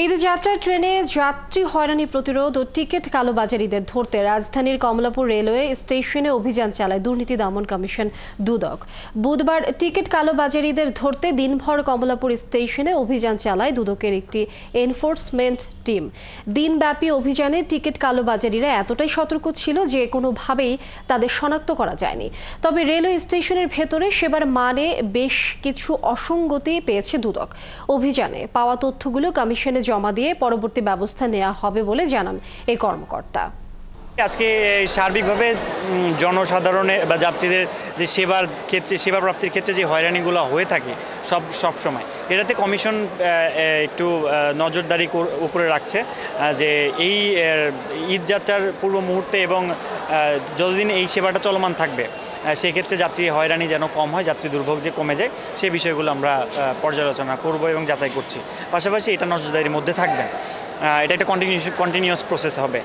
ঈদ যাত্রা ট্রেনে যাত্রী হয়রানি প্রতিরোধ ও টিকিট কালোবাজারিদের ধরতে রাজধানীর কমলাপুর রেলওয়ে স্টেশনে অভিযান চালায় দুর্নীতি দমন কমিশন দুদক। বুধবার টিকিট কালোবাজারিদের ধরতে দিনভর কমলাপুর স্টেশনে অভিযান চালায় দুদকের একটি এনফোর্সমেন্ট টিম। দিনব্যাপী অভিযানে টিকিট কালোবাজারিরা এতটাই সতর্ক ছিল যে কোনোভাবেই তাদের শনাক্ত করা যায়নি। তবে রেলওয়ে স্টেশনের ভেতরে সেবার মানে বেশ কিছু অসঙ্গতি পেয়েছে দুদক। অভিযানে পাওয়া তথ্যগুলো কমিশনে জমা দিয়ে পরবর্তী ব্যবস্থা নেওয়া হবে বলে জানান এই কর্মকর্তা। আজকে সার্বিকভাবে জনসাধারণের বা যাত্রীদের যে সেবা প্রাপ্তির ক্ষেত্রে যে হয়রানিগুলো হয়ে থাকে সব সময়, এটাতে কমিশন একটু নজরদারি উপরে রাখছে যে এই ঈদ যাত্রার পূর্ব মুহূর্তে এবং যতদিন এই সেবাটা চলমান থাকবে সেক্ষেত্রে যাত্রী হয়রানি যেন কম হয়, যাত্রী দুর্ভোগ যে কমে যায়, সেই বিষয়গুলো আমরা পর্যালোচনা করব এবং যাচাই করছি। পাশাপাশি এটা নজরদারির মধ্যে থাকবে, এটা একটা কন্টিনিউয়াস প্রসেস হবে।